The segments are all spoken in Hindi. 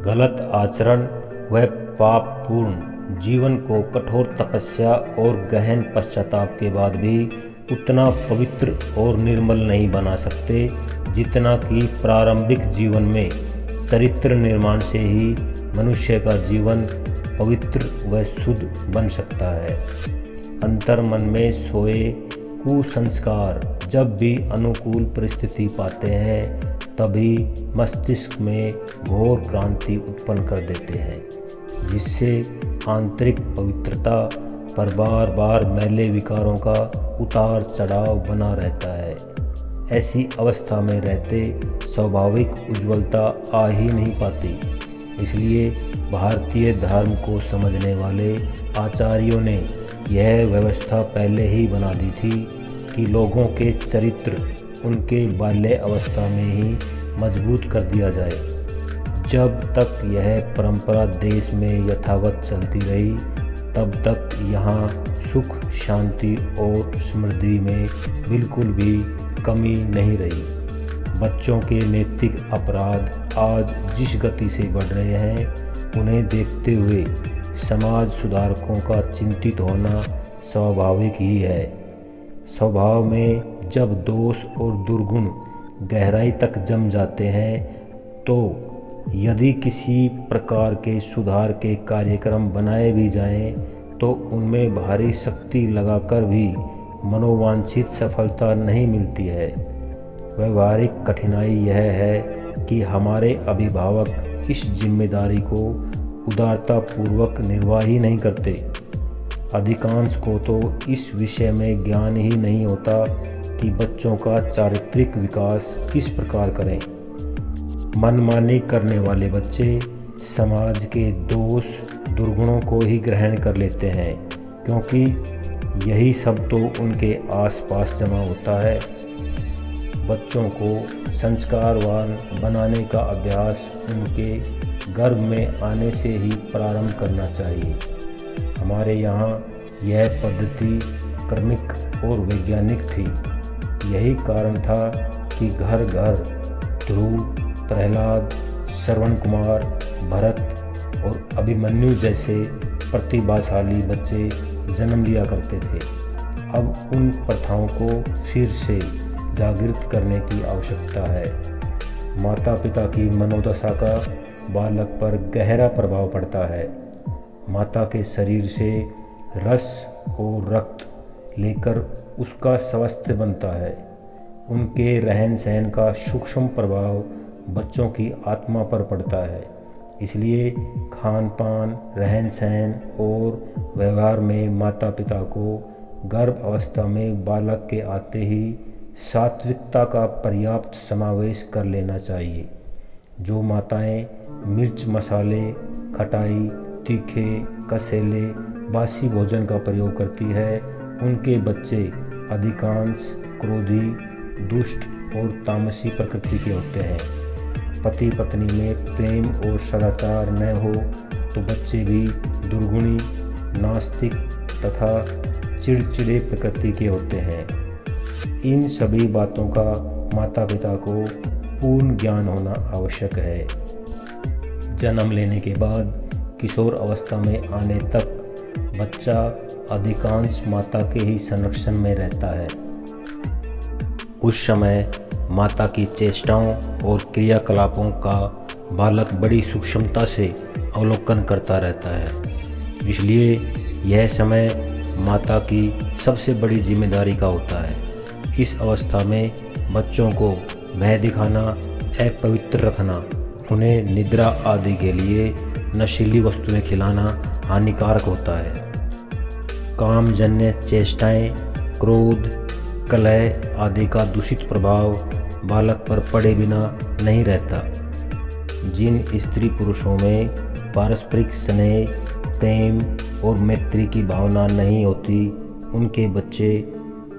गलत आचरण व पापपूर्ण जीवन को कठोर तपस्या और गहन पश्चाताप के बाद भी उतना पवित्र और निर्मल नहीं बना सकते जितना कि प्रारंभिक जीवन में चरित्र निर्माण से ही मनुष्य का जीवन पवित्र व शुद्ध बन सकता है। अंतर्मन में सोए कुसंस्कार जब भी अनुकूल परिस्थिति पाते हैं तभी मस्तिष्क में घोर क्रांति उत्पन्न कर देते हैं, जिससे आंतरिक पवित्रता पर बार बार मैले विकारों का उतार चढ़ाव बना रहता है। ऐसी अवस्था में रहते स्वाभाविक उज्ज्वलता आ ही नहीं पाती। इसलिए भारतीय धर्म को समझने वाले आचार्यों ने यह व्यवस्था पहले ही बना दी थी कि लोगों के चरित्र उनके बाल्य अवस्था में ही मजबूत कर दिया जाए। जब तक यह परंपरा देश में यथावत चलती रही तब तक यहाँ सुख शांति और समृद्धि में बिल्कुल भी कमी नहीं रही। बच्चों के नैतिक अपराध आज जिस गति से बढ़ रहे हैं उन्हें देखते हुए समाज सुधारकों का चिंतित होना स्वाभाविक ही है। स्वभाव में जब दोष और दुर्गुण गहराई तक जम जाते हैं तो यदि किसी प्रकार के सुधार के कार्यक्रम बनाए भी जाएं तो उनमें भारी शक्ति लगाकर भी मनोवांछित सफलता नहीं मिलती है। व्यवहारिक कठिनाई यह है कि हमारे अभिभावक इस जिम्मेदारी को उदारतापूर्वक निर्वाह ही नहीं करते। अधिकांश को तो इस विषय में ज्ञान ही नहीं होता कि बच्चों का चारित्रिक विकास किस प्रकार करें। मनमानी करने वाले बच्चे समाज के दोष दुर्गुणों को ही ग्रहण कर लेते हैं, क्योंकि यही सब तो उनके आसपास जमा होता है। बच्चों को संस्कारवान बनाने का अभ्यास उनके गर्भ में आने से ही प्रारंभ करना चाहिए। हमारे यहाँ यह पद्धति क्रमिक और वैज्ञानिक थी। यही कारण था कि घर घर ध्रुव, प्रहलाद, श्रवण कुमार, भरत और अभिमन्यु जैसे प्रतिभाशाली बच्चे जन्म लिया करते थे। अब उन प्रथाओं को फिर से जागृत करने की आवश्यकता है। माता पिता की मनोदशा का बालक पर गहरा प्रभाव पड़ता है। माता के शरीर से रस और रक्त लेकर उसका स्वास्थ्य बनता है। उनके रहन सहन का सूक्ष्म प्रभाव बच्चों की आत्मा पर पड़ता है। इसलिए खान पान, रहन सहन और व्यवहार में माता पिता को गर्भ अवस्था में बालक के आते ही सात्विकता का पर्याप्त समावेश कर लेना चाहिए। जो माताएं मिर्च मसाले, खटाई, तीखे, कसेले, बासी भोजन का प्रयोग करती है उनके बच्चे अधिकांश क्रोधी, दुष्ट और तामसी प्रकृति के होते हैं। पति पत्नी में प्रेम और सदाचार न हो तो बच्चे भी दुर्गुणी, नास्तिक तथा चिड़चिड़े प्रकृति के होते हैं। इन सभी बातों का माता पिता को पूर्ण ज्ञान होना आवश्यक है। जन्म लेने के बाद किशोर अवस्था में आने तक बच्चा अधिकांश माता के ही संरक्षण में रहता है। उस समय माता की चेष्टाओं और क्रियाकलापों का बालक बड़ी सूक्ष्मता से अवलोकन करता रहता है। इसलिए यह समय माता की सबसे बड़ी जिम्मेदारी का होता है। इस अवस्था में बच्चों को भय दिखाना, अपवित्र रखना, उन्हें निद्रा आदि के लिए नशीली वस्तुएं खिलाना हानिकारक होता है। कामजन्य चेष्टाएं, क्रोध, कलह आदि का दूषित प्रभाव बालक पर पड़े बिना नहीं रहता। जिन स्त्री पुरुषों में पारस्परिक स्नेह, प्रेम और मैत्री की भावना नहीं होती उनके बच्चे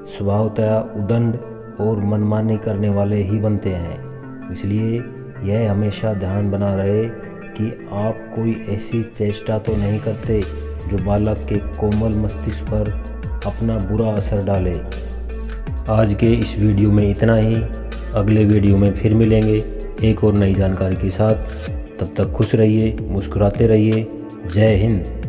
स्वभावतः उदंड और मनमानी करने वाले ही बनते हैं। इसलिए यह हमेशा ध्यान बना रहे कि आप कोई ऐसी चेष्टा तो नहीं करते जो बालक के कोमल मस्तिष्क पर अपना बुरा असर डाले। आज के इस वीडियो में इतना ही। अगले वीडियो में फिर मिलेंगे एक और नई जानकारी के साथ। तब तक खुश रहिए, मुस्कुराते रहिए। जय हिंद।